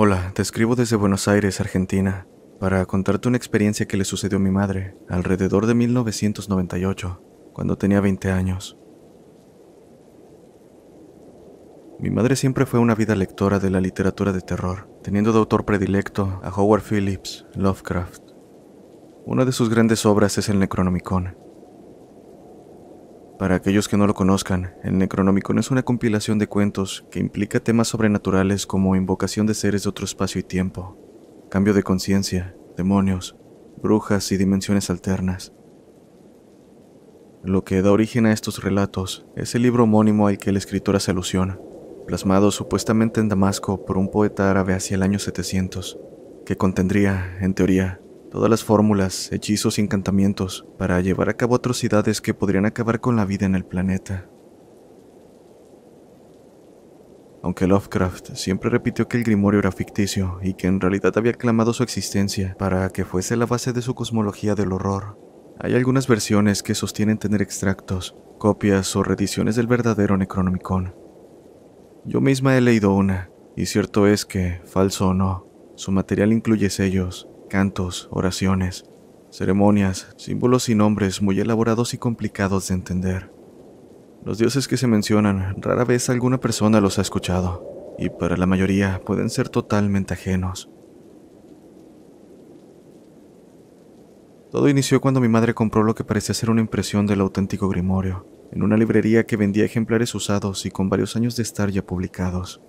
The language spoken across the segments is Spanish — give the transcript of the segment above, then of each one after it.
Hola, te escribo desde Buenos Aires, Argentina, para contarte una experiencia que le sucedió a mi madre alrededor de 1998, cuando tenía 20 años. Mi madre siempre fue una ávida lectora de la literatura de terror, teniendo de autor predilecto a Howard Phillips Lovecraft. Una de sus grandes obras es el Necronomicon. Para aquellos que no lo conozcan, el Necronomicon es una compilación de cuentos que implica temas sobrenaturales como invocación de seres de otro espacio y tiempo, cambio de conciencia, demonios, brujas y dimensiones alternas. Lo que da origen a estos relatos es el libro homónimo al que el escritor hace alusión, plasmado supuestamente en Damasco por un poeta árabe hacia el año 700, que contendría, en teoría, todas las fórmulas, hechizos y encantamientos para llevar a cabo atrocidades que podrían acabar con la vida en el planeta. Aunque Lovecraft siempre repitió que el grimorio era ficticio y que en realidad había clamado su existencia para que fuese la base de su cosmología del horror, hay algunas versiones que sostienen tener extractos, copias o reediciones del verdadero Necronomicon. Yo misma he leído una, y cierto es que, falso o no, su material incluye sellos, cantos, oraciones, ceremonias, símbolos y nombres muy elaborados y complicados de entender. Los dioses que se mencionan rara vez alguna persona los ha escuchado, y para la mayoría pueden ser totalmente ajenos. Todo inició cuando mi madre compró lo que parecía ser una impresión del auténtico grimorio, en una librería que vendía ejemplares usados y con varios años de estar ya publicados.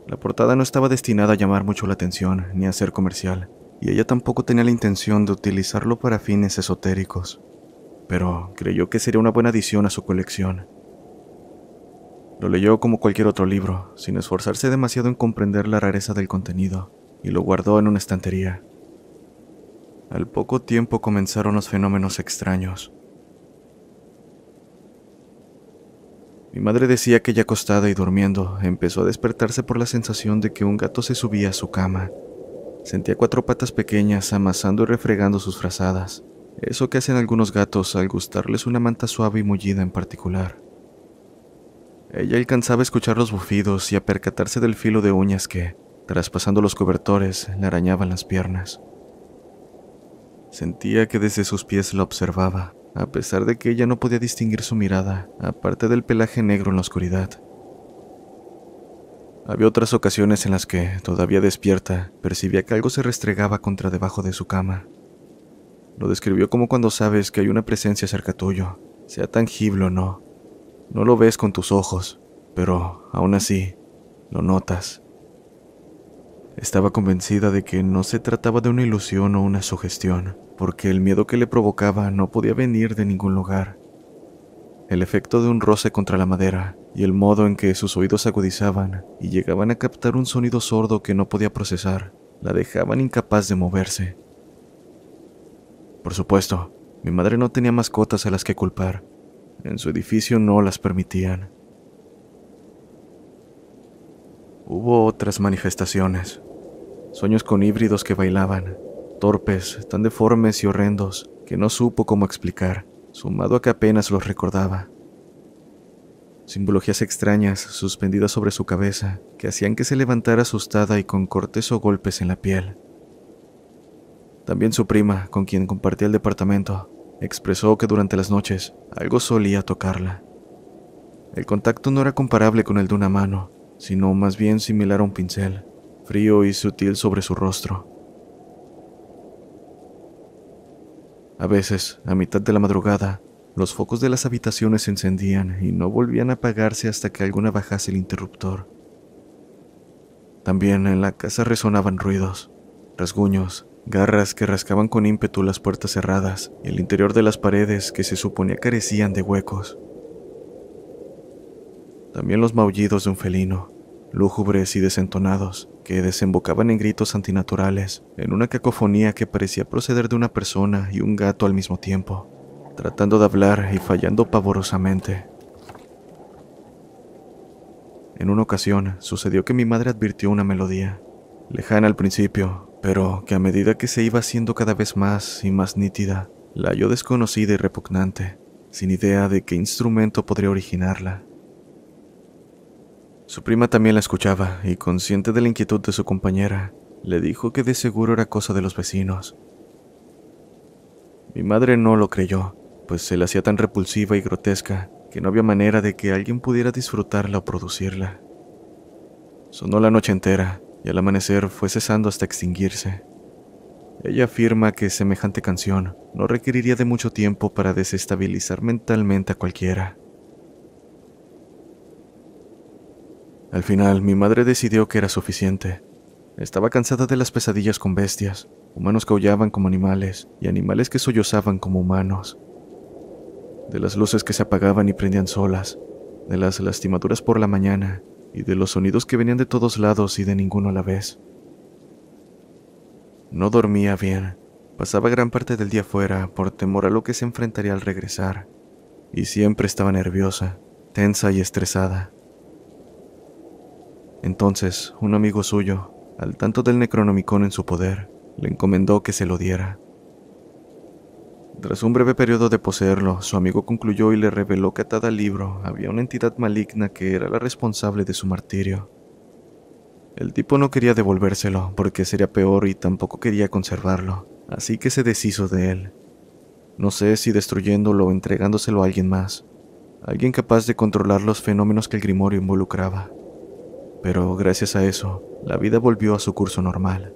La portada no estaba destinada a llamar mucho la atención ni a ser comercial, y ella tampoco tenía la intención de utilizarlo para fines esotéricos, pero creyó que sería una buena adición a su colección. Lo leyó como cualquier otro libro, sin esforzarse demasiado en comprender la rareza del contenido, y lo guardó en una estantería. Al poco tiempo comenzaron los fenómenos extraños. Mi madre decía que ya acostada y durmiendo, empezó a despertarse por la sensación de que un gato se subía a su cama. Sentía 4 patas pequeñas amasando y refregando sus frazadas, eso que hacen algunos gatos al gustarles una manta suave y mullida en particular. Ella alcanzaba a escuchar los bufidos y a percatarse del filo de uñas que, traspasando los cobertores, le arañaban las piernas. Sentía que desde sus pies la observaba, a pesar de que ella no podía distinguir su mirada, aparte del pelaje negro en la oscuridad. Había otras ocasiones en las que, todavía despierta, percibía que algo se restregaba contra debajo de su cama. Lo describió como cuando sabes que hay una presencia cerca tuyo, sea tangible o no. No lo ves con tus ojos, pero, aún así, lo notas. Estaba convencida de que no se trataba de una ilusión o una sugestión, porque el miedo que le provocaba no podía venir de ningún lugar. El efecto de un roce contra la madera y el modo en que sus oídos se agudizaban y llegaban a captar un sonido sordo que no podía procesar, la dejaban incapaz de moverse. Por supuesto, mi madre no tenía mascotas a las que culpar. En su edificio no las permitían. Hubo otras manifestaciones. Sueños con híbridos que bailaban, torpes, tan deformes y horrendos que no supo cómo explicar, sumado a que apenas los recordaba. Simbologías extrañas suspendidas sobre su cabeza que hacían que se levantara asustada y con cortes o golpes en la piel. También su prima, con quien compartía el departamento, expresó que durante las noches algo solía tocarla. El contacto no era comparable con el de una mano, sino más bien similar a un pincel, frío y sutil sobre su rostro. A veces, a mitad de la madrugada, los focos de las habitaciones se encendían y no volvían a apagarse hasta que alguna bajase el interruptor. También en la casa resonaban ruidos, rasguños, garras que rascaban con ímpetu las puertas cerradas y el interior de las paredes que se suponía carecían de huecos. También los maullidos de un felino, lúgubres y desentonados, que desembocaban en gritos antinaturales, en una cacofonía que parecía proceder de una persona y un gato al mismo tiempo, tratando de hablar y fallando pavorosamente. En una ocasión sucedió que mi madre advirtió una melodía, lejana al principio, pero que a medida que se iba haciendo cada vez más y más nítida, la halló desconocida y repugnante, sin idea de qué instrumento podría originarla. Su prima también la escuchaba y, consciente de la inquietud de su compañera, le dijo que de seguro era cosa de los vecinos. Mi madre no lo creyó, pues se le hacía tan repulsiva y grotesca que no había manera de que alguien pudiera disfrutarla o producirla. Sonó la noche entera y al amanecer fue cesando hasta extinguirse. Ella afirma que semejante canción no requeriría de mucho tiempo para desestabilizar mentalmente a cualquiera. Al final, mi madre decidió que era suficiente. Estaba cansada de las pesadillas con bestias, humanos que aullaban como animales y animales que sollozaban como humanos. De las luces que se apagaban y prendían solas, de las lastimaduras por la mañana y de los sonidos que venían de todos lados y de ninguno a la vez. No dormía bien, pasaba gran parte del día fuera por temor a lo que se enfrentaría al regresar, y siempre estaba nerviosa, tensa y estresada. Entonces, un amigo suyo, al tanto del Necronomicon en su poder, le encomendó que se lo diera. Tras un breve periodo de poseerlo, su amigo concluyó y le reveló que atada al libro había una entidad maligna que era la responsable de su martirio. El tipo no quería devolvérselo porque sería peor y tampoco quería conservarlo, así que se deshizo de él. No sé si destruyéndolo o entregándoselo a alguien más, alguien capaz de controlar los fenómenos que el grimorio involucraba. Pero gracias a eso, la vida volvió a su curso normal.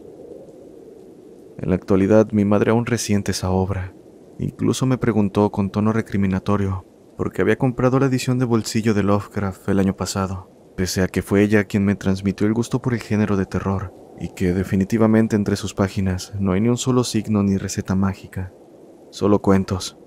En la actualidad, mi madre aún resiente esa obra. Incluso me preguntó con tono recriminatorio por qué había comprado la edición de bolsillo de Lovecraft el año pasado, pese a que fue ella quien me transmitió el gusto por el género de terror, y que definitivamente entre sus páginas no hay ni un solo signo ni receta mágica, solo cuentos.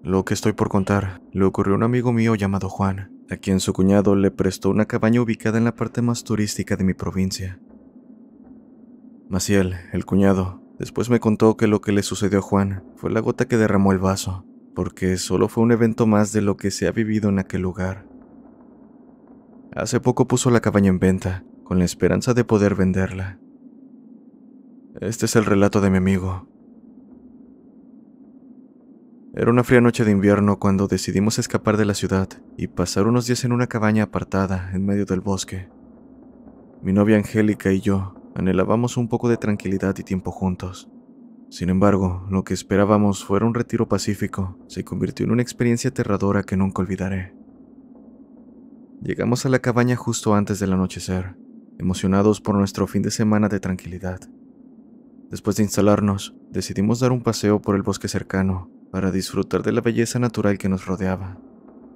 Lo que estoy por contar le ocurrió a un amigo mío llamado Juan, a quien su cuñado le prestó una cabaña ubicada en la parte más turística de mi provincia. Maciel, el cuñado, después me contó que lo que le sucedió a Juan fue la gota que derramó el vaso, porque solo fue un evento más de lo que se ha vivido en aquel lugar. Hace poco puso la cabaña en venta, con la esperanza de poder venderla. Este es el relato de mi amigo. Era una fría noche de invierno cuando decidimos escapar de la ciudad y pasar unos días en una cabaña apartada en medio del bosque. Mi novia Angélica y yo anhelábamos un poco de tranquilidad y tiempo juntos. Sin embargo, lo que esperábamos fuera un retiro pacífico se convirtió en una experiencia aterradora que nunca olvidaré. Llegamos a la cabaña justo antes del anochecer, emocionados por nuestro fin de semana de tranquilidad. Después de instalarnos, decidimos dar un paseo por el bosque cercano para disfrutar de la belleza natural que nos rodeaba.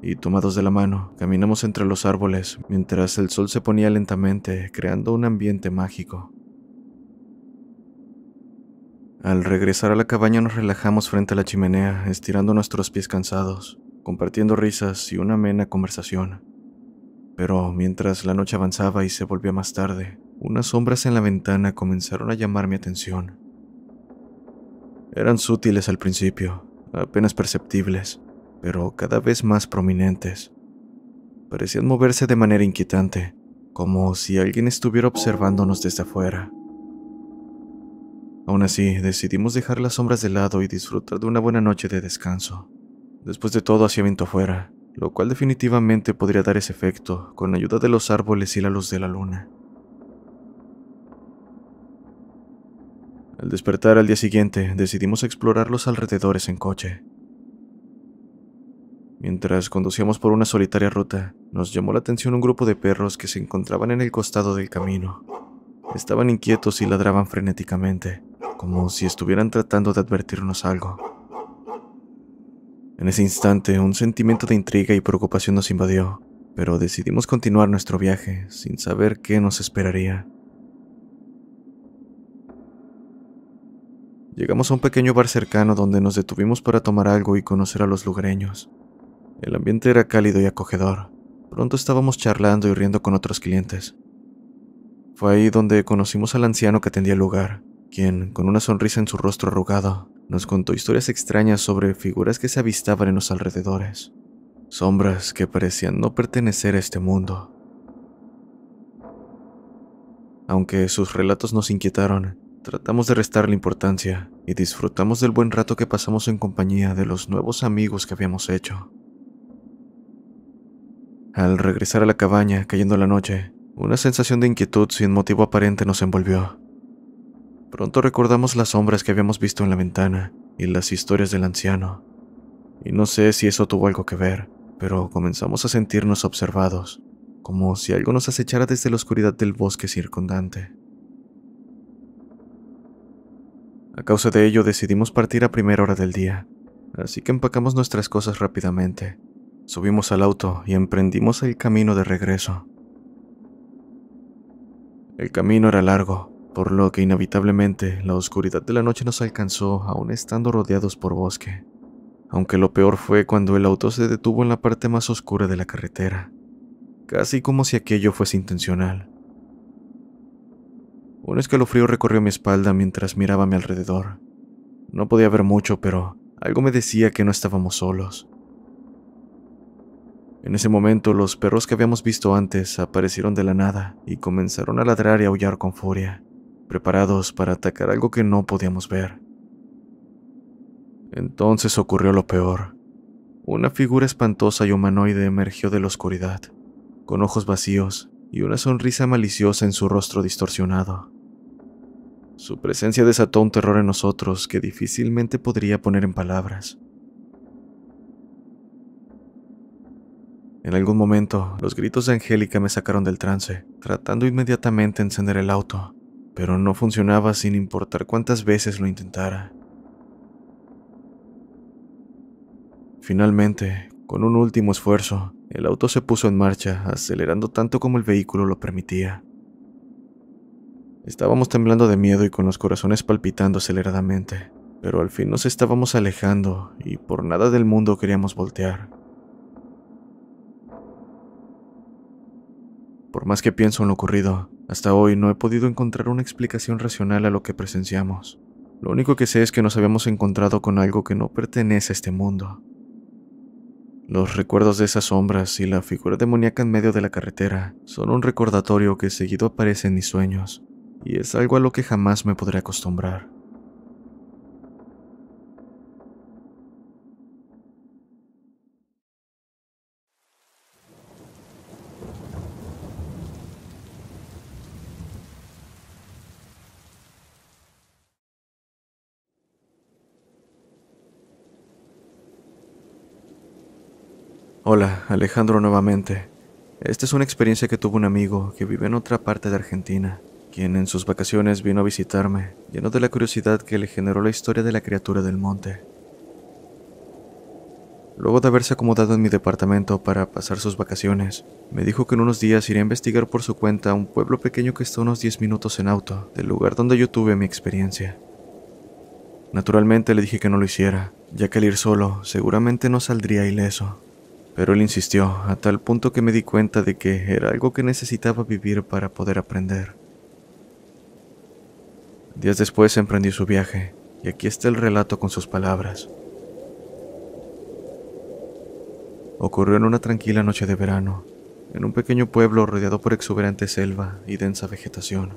Y tomados de la mano, caminamos entre los árboles mientras el sol se ponía lentamente, creando un ambiente mágico. Al regresar a la cabaña nos relajamos frente a la chimenea, estirando nuestros pies cansados, compartiendo risas y una amena conversación. Pero mientras la noche avanzaba y se volvía más tarde, unas sombras en la ventana comenzaron a llamar mi atención. Eran sutiles al principio, apenas perceptibles, pero cada vez más prominentes. Parecían moverse de manera inquietante, como si alguien estuviera observándonos desde afuera. Aún así, decidimos dejar las sombras de lado y disfrutar de una buena noche de descanso. Después de todo, hacía viento afuera, lo cual definitivamente podría dar ese efecto con ayuda de los árboles y la luz de la luna. Al despertar al día siguiente, decidimos explorar los alrededores en coche. Mientras conducíamos por una solitaria ruta, nos llamó la atención un grupo de perros que se encontraban en el costado del camino. Estaban inquietos y ladraban frenéticamente, como si estuvieran tratando de advertirnos algo. En ese instante, un sentimiento de intriga y preocupación nos invadió, pero decidimos continuar nuestro viaje sin saber qué nos esperaría. Llegamos a un pequeño bar cercano donde nos detuvimos para tomar algo y conocer a los lugareños. El ambiente era cálido y acogedor. Pronto estábamos charlando y riendo con otros clientes. Fue ahí donde conocimos al anciano que atendía el lugar, quien, con una sonrisa en su rostro arrugado, nos contó historias extrañas sobre figuras que se avistaban en los alrededores. sombras que parecían no pertenecer a este mundo. Aunque sus relatos nos inquietaron, tratamos de restarle importancia y disfrutamos del buen rato que pasamos en compañía de los nuevos amigos que habíamos hecho. Al regresar a la cabaña, cayendo la noche, una sensación de inquietud sin motivo aparente nos envolvió. Pronto recordamos las sombras que habíamos visto en la ventana y las historias del anciano. Y no sé si eso tuvo algo que ver, pero comenzamos a sentirnos observados, como si algo nos acechara desde la oscuridad del bosque circundante. A causa de ello decidimos partir a primera hora del día, así que empacamos nuestras cosas rápidamente, subimos al auto y emprendimos el camino de regreso. El camino era largo, por lo que inevitablemente la oscuridad de la noche nos alcanzó aún estando rodeados por bosque, aunque lo peor fue cuando el auto se detuvo en la parte más oscura de la carretera, casi como si aquello fuese intencional. Un escalofrío recorrió mi espalda mientras miraba a mi alrededor. No podía ver mucho, pero algo me decía que no estábamos solos. En ese momento, los perros que habíamos visto antes aparecieron de la nada y comenzaron a ladrar y aullar con furia, preparados para atacar algo que no podíamos ver. Entonces ocurrió lo peor. Una figura espantosa y humanoide emergió de la oscuridad, con ojos vacíos y una sonrisa maliciosa en su rostro distorsionado. Su presencia desató un terror en nosotros que difícilmente podría poner en palabras. En algún momento, los gritos de Angélica me sacaron del trance, tratando inmediatamente de encender el auto, pero no funcionaba sin importar cuántas veces lo intentara. Finalmente, con un último esfuerzo, el auto se puso en marcha, acelerando tanto como el vehículo lo permitía. Estábamos temblando de miedo y con los corazones palpitando aceleradamente, pero al fin nos estábamos alejando y por nada del mundo queríamos voltear. Por más que pienso en lo ocurrido, hasta hoy no he podido encontrar una explicación racional a lo que presenciamos. Lo único que sé es que nos habíamos encontrado con algo que no pertenece a este mundo. Los recuerdos de esas sombras y la figura demoníaca en medio de la carretera son un recordatorio que seguido aparece en mis sueños, y es algo a lo que jamás me podré acostumbrar. Hola, Alejandro nuevamente. Esta es una experiencia que tuvo un amigo que vive en otra parte de Argentina, quien en sus vacaciones vino a visitarme, lleno de la curiosidad que le generó la historia de la criatura del monte. Luego de haberse acomodado en mi departamento para pasar sus vacaciones, me dijo que en unos días iría a investigar por su cuenta un pueblo pequeño que está a unos 10 minutos en auto del lugar donde yo tuve mi experiencia. Naturalmente le dije que no lo hiciera, ya que al ir solo seguramente no saldría ileso. Pero él insistió, a tal punto que me di cuenta de que era algo que necesitaba vivir para poder aprender. Días después emprendí su viaje, y aquí está el relato con sus palabras. Ocurrió en una tranquila noche de verano, en un pequeño pueblo rodeado por exuberante selva y densa vegetación.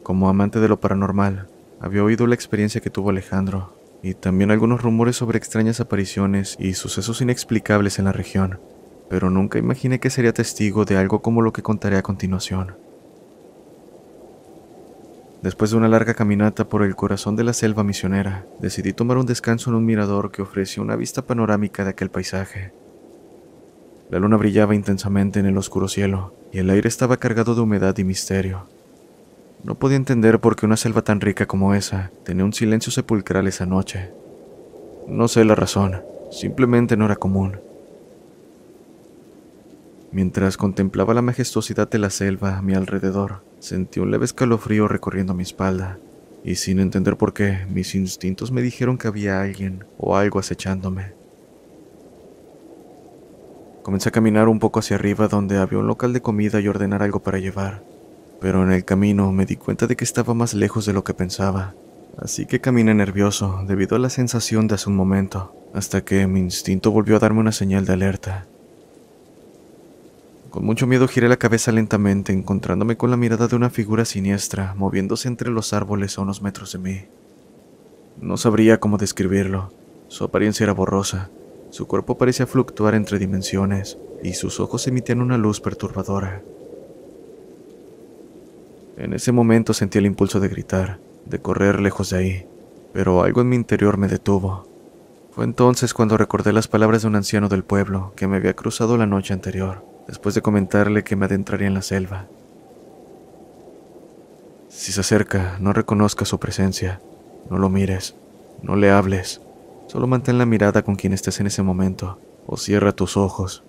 Como amante de lo paranormal, había oído la experiencia que tuvo Alejandro, y también algunos rumores sobre extrañas apariciones y sucesos inexplicables en la región, pero nunca imaginé que sería testigo de algo como lo que contaré a continuación. Después de una larga caminata por el corazón de la selva misionera, decidí tomar un descanso en un mirador que ofrecía una vista panorámica de aquel paisaje. La luna brillaba intensamente en el oscuro cielo, y el aire estaba cargado de humedad y misterio. No podía entender por qué una selva tan rica como esa tenía un silencio sepulcral esa noche. No sé la razón, simplemente no era común. Mientras contemplaba la majestuosidad de la selva a mi alrededor, sentí un leve escalofrío recorriendo mi espalda, y sin entender por qué, mis instintos me dijeron que había alguien o algo acechándome. Comencé a caminar un poco hacia arriba donde había un local de comida y ordenar algo para llevar. Pero en el camino me di cuenta de que estaba más lejos de lo que pensaba, así que caminé nervioso debido a la sensación de hace un momento, hasta que mi instinto volvió a darme una señal de alerta, Con mucho miedo giré la cabeza lentamente, encontrándome con la mirada de una figura siniestra, moviéndose entre los árboles a unos metros de mí. No sabría cómo describirlo. Su apariencia era borrosa, su cuerpo parecía fluctuar entre dimensiones, y sus ojos emitían una luz perturbadora. En ese momento sentí el impulso de gritar, de correr lejos de ahí, pero algo en mi interior me detuvo. Fue entonces cuando recordé las palabras de un anciano del pueblo que me había cruzado la noche anterior, después de comentarle que me adentraría en la selva. Si se acerca, no reconozcas su presencia, no lo mires, no le hables, solo mantén la mirada con quien estés en ese momento, o cierra tus ojos.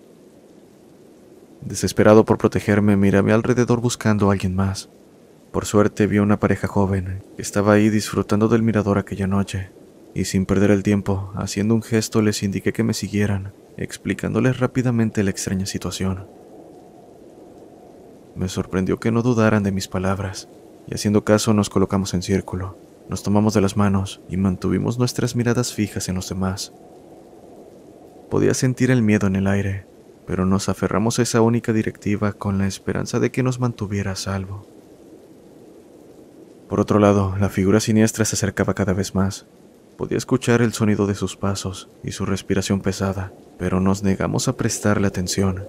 Desesperado por protegerme, miré a mi alrededor buscando a alguien más. Por suerte vi a una pareja joven que estaba ahí disfrutando del mirador aquella noche, y sin perder el tiempo, haciendo un gesto les indiqué que me siguieran, explicándoles rápidamente la extraña situación. Me sorprendió que no dudaran de mis palabras, y haciendo caso nos colocamos en círculo, nos tomamos de las manos y mantuvimos nuestras miradas fijas en los demás. Podía sentir el miedo en el aire, pero nos aferramos a esa única directiva con la esperanza de que nos mantuviera a salvo. Por otro lado, la figura siniestra se acercaba cada vez más. Podía escuchar el sonido de sus pasos y su respiración pesada, pero nos negamos a prestarle atención.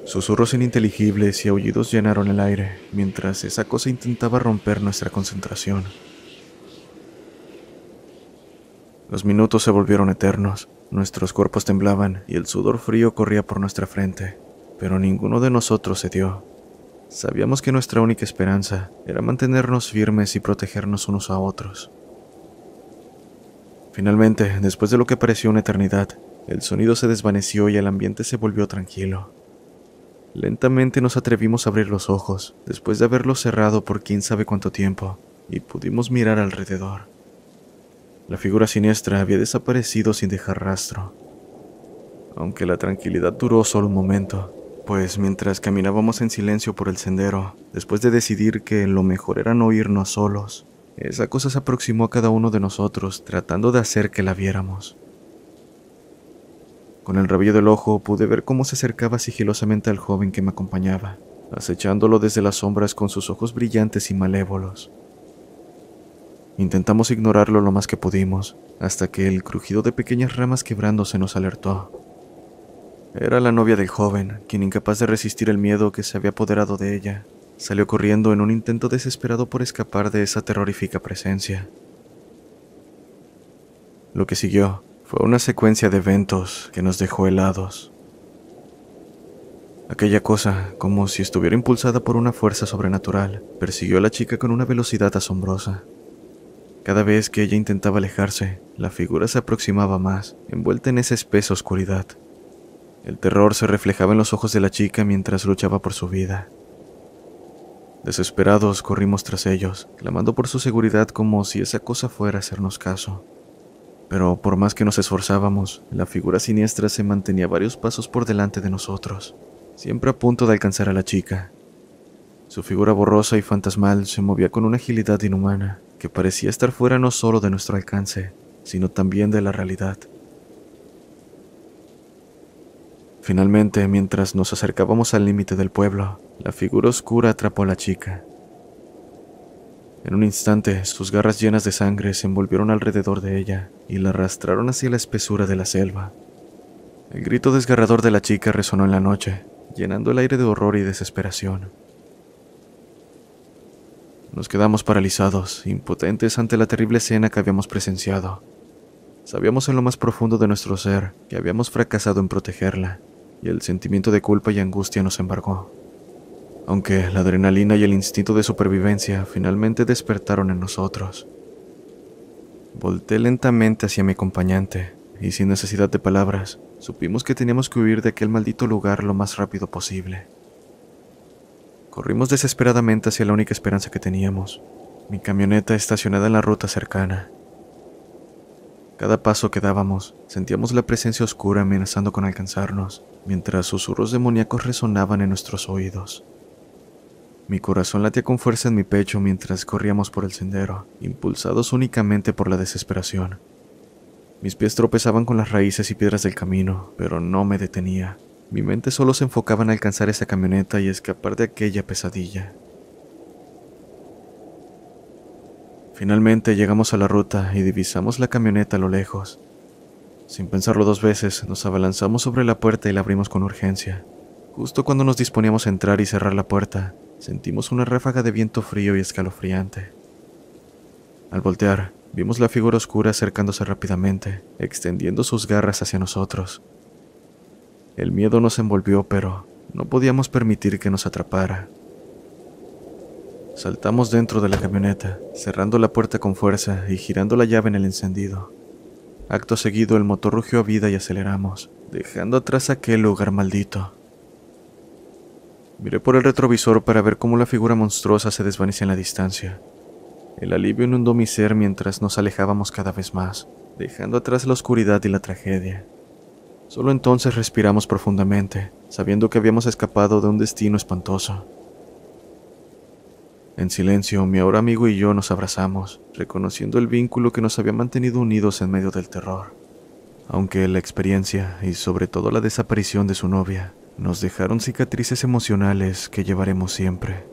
Susurros ininteligibles y aullidos llenaron el aire, mientras esa cosa intentaba romper nuestra concentración. Los minutos se volvieron eternos, nuestros cuerpos temblaban y el sudor frío corría por nuestra frente, pero ninguno de nosotros cedió. Sabíamos que nuestra única esperanza era mantenernos firmes y protegernos unos a otros. Finalmente, después de lo que pareció una eternidad, el sonido se desvaneció y el ambiente se volvió tranquilo. Lentamente nos atrevimos a abrir los ojos, después de haberlos cerrado por quién sabe cuánto tiempo, y pudimos mirar alrededor. La figura siniestra había desaparecido sin dejar rastro. Aunque la tranquilidad duró solo un momento, pues mientras caminábamos en silencio por el sendero, después de decidir que lo mejor era no irnos solos, esa cosa se aproximó a cada uno de nosotros, tratando de hacer que la viéramos. Con el rabillo del ojo pude ver cómo se acercaba sigilosamente al joven que me acompañaba, acechándolo desde las sombras con sus ojos brillantes y malévolos. Intentamos ignorarlo lo más que pudimos, hasta que el crujido de pequeñas ramas quebrándose nos alertó. Era la novia del joven, quien, incapaz de resistir el miedo que se había apoderado de ella, salió corriendo en un intento desesperado por escapar de esa terrorífica presencia. Lo que siguió fue una secuencia de eventos que nos dejó helados. Aquella cosa, como si estuviera impulsada por una fuerza sobrenatural, persiguió a la chica con una velocidad asombrosa. Cada vez que ella intentaba alejarse, la figura se aproximaba más, envuelta en esa espesa oscuridad. El terror se reflejaba en los ojos de la chica mientras luchaba por su vida. Desesperados corrimos tras ellos, clamando por su seguridad como si esa cosa fuera a hacernos caso. Pero por más que nos esforzábamos, la figura siniestra se mantenía varios pasos por delante de nosotros, siempre a punto de alcanzar a la chica. Su figura borrosa y fantasmal se movía con una agilidad inhumana, que parecía estar fuera no solo de nuestro alcance, sino también de la realidad. Finalmente, mientras nos acercábamos al límite del pueblo, la figura oscura atrapó a la chica. En un instante, sus garras llenas de sangre se envolvieron alrededor de ella y la arrastraron hacia la espesura de la selva. El grito desgarrador de la chica resonó en la noche, llenando el aire de horror y desesperación. Nos quedamos paralizados, impotentes ante la terrible escena que habíamos presenciado. Sabíamos en lo más profundo de nuestro ser que habíamos fracasado en protegerla, y el sentimiento de culpa y angustia nos embargó. Aunque la adrenalina y el instinto de supervivencia finalmente despertaron en nosotros. Volté lentamente hacia mi acompañante, y sin necesidad de palabras, supimos que teníamos que huir de aquel maldito lugar lo más rápido posible. Corrimos desesperadamente hacia la única esperanza que teníamos, mi camioneta estacionada en la ruta cercana. Cada paso que dábamos, sentíamos la presencia oscura amenazando con alcanzarnos, mientras susurros demoníacos resonaban en nuestros oídos. Mi corazón latía con fuerza en mi pecho mientras corríamos por el sendero, impulsados únicamente por la desesperación. Mis pies tropezaban con las raíces y piedras del camino, pero no me detenía. Mi mente solo se enfocaba en alcanzar esa camioneta y escapar de aquella pesadilla. Finalmente llegamos a la ruta y divisamos la camioneta a lo lejos. Sin pensarlo dos veces, nos abalanzamos sobre la puerta y la abrimos con urgencia. Justo cuando nos disponíamos a entrar y cerrar la puerta, sentimos una ráfaga de viento frío y escalofriante. Al voltear, vimos la figura oscura acercándose rápidamente, extendiendo sus garras hacia nosotros. El miedo nos envolvió, pero no podíamos permitir que nos atrapara. Saltamos dentro de la camioneta, cerrando la puerta con fuerza y girando la llave en el encendido. Acto seguido, el motor rugió a vida y aceleramos, dejando atrás aquel lugar maldito. Miré por el retrovisor para ver cómo la figura monstruosa se desvanecía en la distancia. El alivio inundó mi ser mientras nos alejábamos cada vez más, dejando atrás la oscuridad y la tragedia. Solo entonces respiramos profundamente, sabiendo que habíamos escapado de un destino espantoso. En silencio, mi ahora amigo y yo nos abrazamos, reconociendo el vínculo que nos había mantenido unidos en medio del terror. Aunque la experiencia, y sobre todo la desaparición de su novia, nos dejaron cicatrices emocionales que llevaremos siempre.